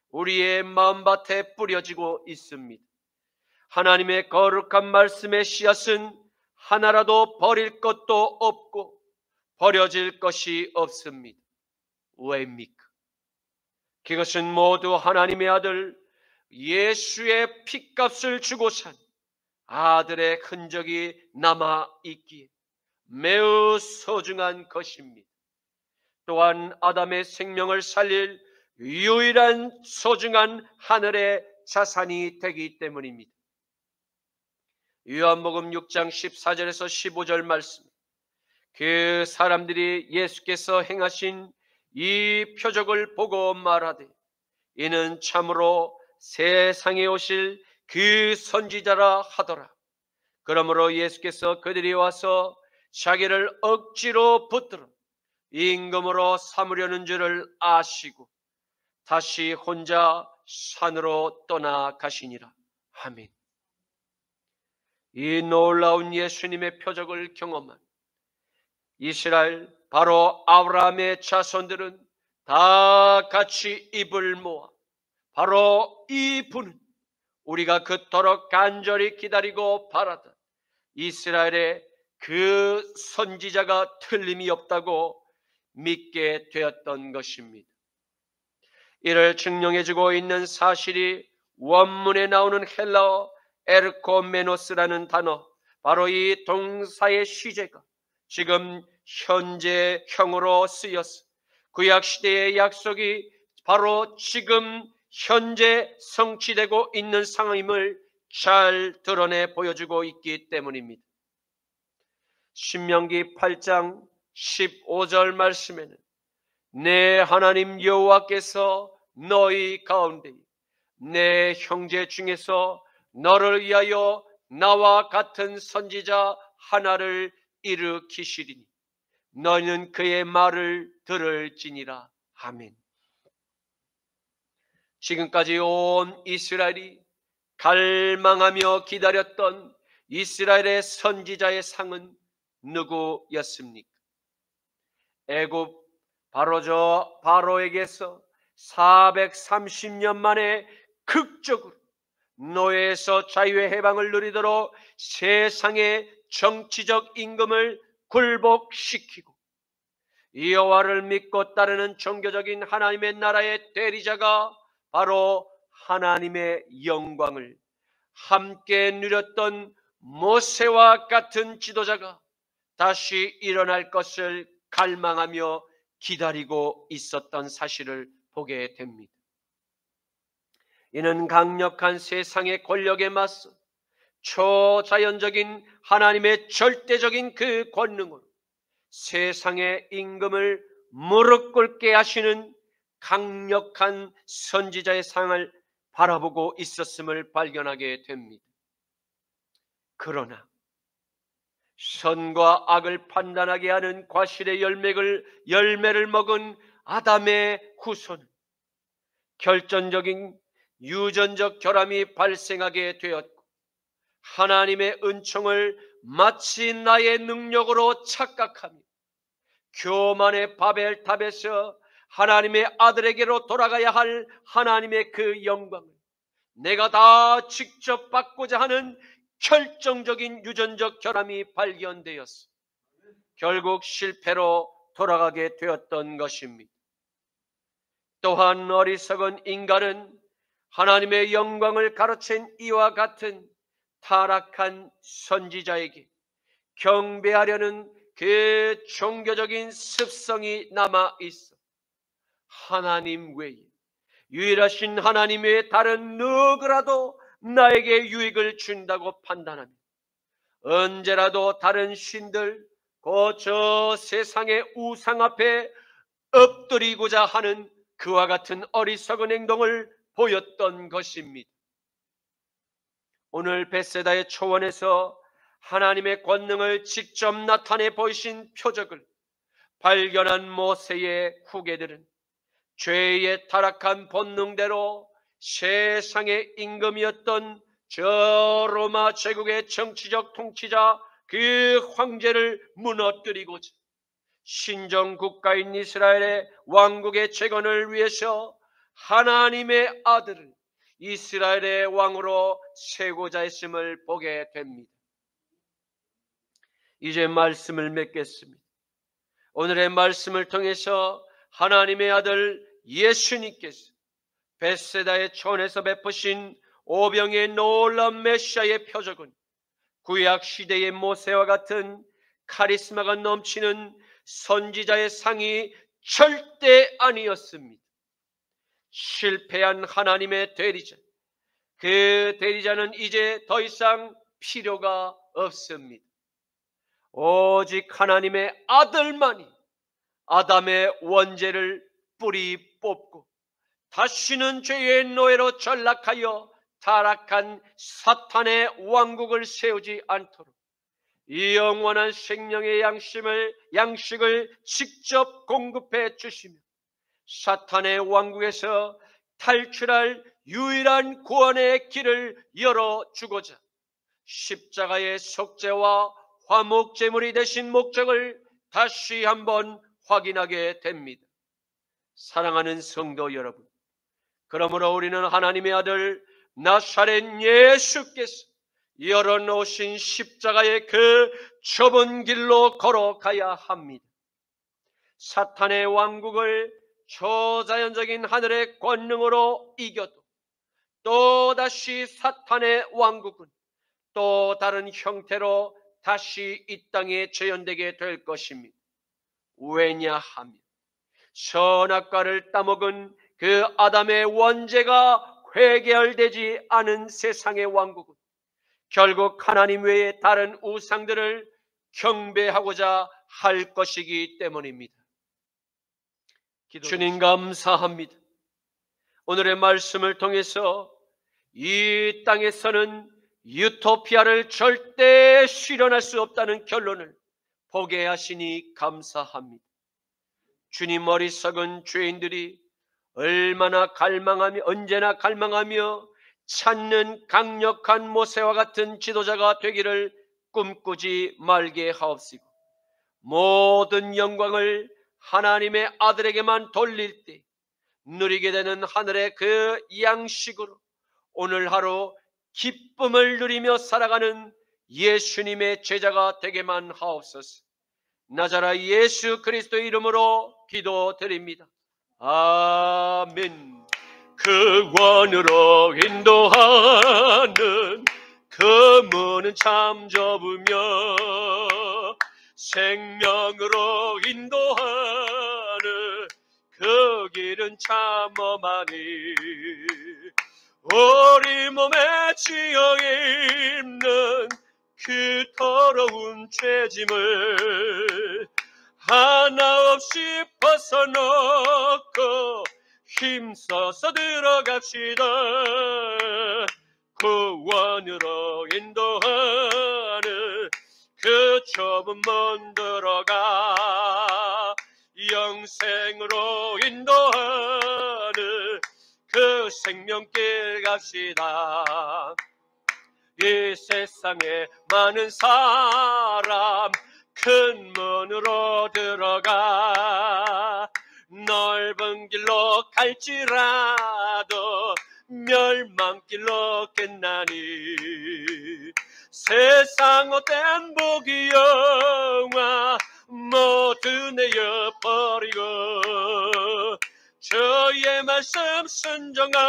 우리의 마음밭에 뿌려지고 있습니다. 하나님의 거룩한 말씀의 씨앗은 하나라도 버릴 것도 없고 버려질 것이 없습니다. 왜입니까? 그것은 모두 하나님의 아들 예수의 핏값을 주고 산 아들의 흔적이 남아있기에 매우 소중한 것입니다. 또한 아담의 생명을 살릴 유일한 소중한 하늘의 자산이 되기 때문입니다. 요한복음 6장 14절에서 15절 말씀, 그 사람들이 예수께서 행하신 이 표적을 보고 말하되 이는 참으로 세상에 오실 그 선지자라 하더라. 그러므로 예수께서 그들이 와서 자기를 억지로 붙들어 임금으로 삼으려는 줄을 아시고 다시 혼자 산으로 떠나가시니라. 아멘. 이 놀라운 예수님의 표적을 경험한 이스라엘 바로 아브라함의 자손들은 다 같이 입을 모아 바로 이 분은 우리가 그토록 간절히 기다리고 바라던 이스라엘의 그 선지자가 틀림이 없다고 믿게 되었던 것입니다. 이를 증명해주고 있는 사실이 원문에 나오는 헬라어 에르코메노스라는 단어, 바로 이 동사의 시제가 지금 현재형으로 쓰여서 구약시대의 약속이 바로 지금 현재 성취되고 있는 상황임을 잘 드러내 보여주고 있기 때문입니다. 신명기 8장 15절 말씀에는 내 하나님 여호와께서 너희 가운데 내 형제 중에서 너를 위하여 나와 같은 선지자 하나를 일으키시리니 너희는 그의 말을 들을지니라. 아멘. 지금까지 온 이스라엘이 갈망하며 기다렸던 이스라엘의 선지자의 상은 누구였습니까? 애굽 바로에게서 430년 만에 극적으로 노예에서 자유의 해방을 누리도록 세상의 정치적 임금을 굴복시키고 여호와를 믿고 따르는 종교적인 하나님의 나라의 대리자가 바로 하나님의 영광을 함께 누렸던 모세와 같은 지도자가 다시 일어날 것을 갈망하며 기다리고 있었던 사실을 보게 됩니다. 이는 강력한 세상의 권력에 맞서 초자연적인 하나님의 절대적인 그 권능으로 세상의 임금을 무릎 꿇게 하시는 강력한 선지자의 상을 바라보고 있었음을 발견하게 됩니다. 그러나 선과 악을 판단하게 하는 과실의 열매를 먹은 아담의 후손은 결정적인 유전적 결함이 발생하게 되었고 하나님의 은총을 마치 나의 능력으로 착각하며 교만의 바벨탑에서 하나님의 아들에게로 돌아가야 할 하나님의 그 영광을 내가 다 직접 받고자 하는 결정적인 유전적 결함이 발견되었어. 결국 실패로 돌아가게 되었던 것입니다. 또한 어리석은 인간은 하나님의 영광을 가로챈 이와 같은 타락한 선지자에게 경배하려는 그 종교적인 습성이 남아 있어 하나님 외에 유일하신 하나님 외에 다른 누구라도 나에게 유익을 준다고 판단하며 언제라도 다른 신들 곧 저 세상의 우상 앞에 엎드리고자 하는 그와 같은 어리석은 행동을 보였던 것입니다. 오늘 벳세다의 초원에서 하나님의 권능을 직접 나타내 보이신 표적을 발견한 모세의 후계들은 죄의 타락한 본능대로 세상의 임금이었던 저 로마 제국의 정치적 통치자 그 황제를 무너뜨리고자 신정 국가인 이스라엘의 왕국의 재건을 위해서 하나님의 아들을 이스라엘의 왕으로 세우고자 했음을 보게 됩니다. 이제 말씀을 맺겠습니다. 오늘의 말씀을 통해서 하나님의 아들 예수님께서 벳세다의 초원에서 베푸신 오병의 놀라운 메시아의 표적은 구약 시대의 모세와 같은 카리스마가 넘치는 선지자의 상이 절대 아니었습니다. 실패한 하나님의 대리자, 그 대리자는 이제 더 이상 필요가 없습니다. 오직 하나님의 아들만이 아담의 원죄를 뿌리 뽑고 다시는 죄의 노예로 전락하여 타락한 사탄의 왕국을 세우지 않도록 이 영원한 생명의 양식을 직접 공급해 주시며 사탄의 왕국에서 탈출할 유일한 구원의 길을 열어주고자 십자가의 속죄와 화목제물이 되신 목적을 다시 한번 확인하게 됩니다. 사랑하는 성도 여러분, 그러므로 우리는 하나님의 아들 나사렛 예수께서 열어놓으신 십자가의 그 좁은 길로 걸어가야 합니다. 사탄의 왕국을 초자연적인 하늘의 권능으로 이겨도 또다시 사탄의 왕국은 또 다른 형태로 다시 이 땅에 재현되게 될 것입니다. 왜냐하면 선악과를 따먹은 그 아담의 원죄가 회개되지 않은 세상의 왕국은 결국 하나님 외에 다른 우상들을 경배하고자 할 것이기 때문입니다. 주님 감사합니다. 오늘의 말씀을 통해서 이 땅에서는 유토피아를 절대 실현할 수 없다는 결론을 보게 하시니 감사합니다. 주님 어리석은 죄인들이 얼마나 언제나 갈망하며 찾는 강력한 모세와 같은 지도자가 되기를 꿈꾸지 말게 하옵시고 모든 영광을 하나님의 아들에게만 돌릴 때 누리게 되는 하늘의 그 양식으로 오늘 하루 기쁨을 누리며 살아가는 예수님의 제자가 되게만 하옵소서. 나자라 예수 그리스도의 이름으로 기도드립니다. 아멘. 그 원으로 인도하는 그 문은 참 좁으며 생명으로 인도하는 그 길은 참 험하니 우리 몸에 지어 입는 그 더러운 죄짐을 하나 없이 벗어놓고 힘써서 들어갑시다. 구원으로 인도하는 그 좁은 문 들어가 영생으로 인도하는 그 생명길 갑시다. 이 세상에 많은 사람 큰 문으로 들어가 넓은 길로 갈지라도 멸망길로 겠나니 세상 헛된 복이 영화 모두 내어버리고 저의 말씀 순종하여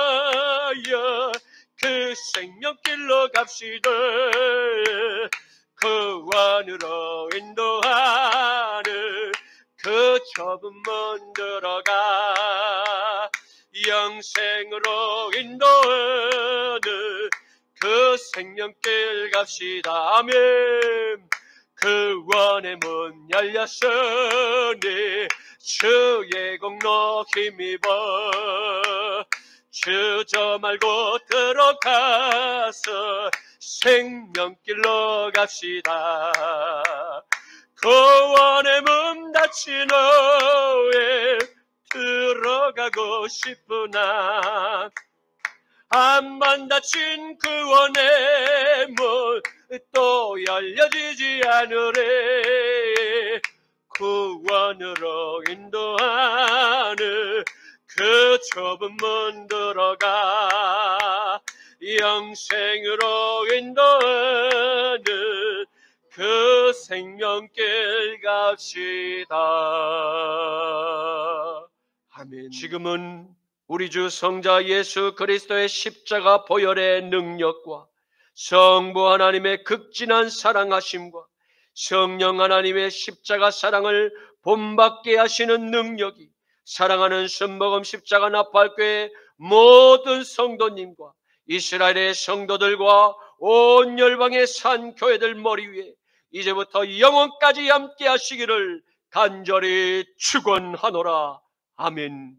그 생명길로 갑시다. 그 원으로 인도하는 그 좁은 문 들어가 영생으로 인도하는 그 생명길 갑시다. 아멘. 그 원의 문 열렸으니 주의 공로 힘입어 주저 말고 들어가서 생명길로 갑시다. 그 원의 문 닫힌 후에 들어가고 싶으나 한 번 닫힌 그 원의 문 또 열려지지 않으래. 그 원으로 인도하는 그 좁은 문 들어가 영생으로 인도하는 그 생명길 갑시다. 아멘. 지금은 우리 주 성자 예수 그리스도의 십자가 보혈의 능력과 성부 하나님의 극진한 사랑하심과 성령 하나님의 십자가 사랑을 본받게 하시는 능력이 사랑하는 순복음 십자가 나팔교회 모든 성도님과 이스라엘의 성도들과 온 열방의 산 교회들 머리 위에 이제부터 영원까지 함께 하시기를 간절히 축원하노라. 아멘.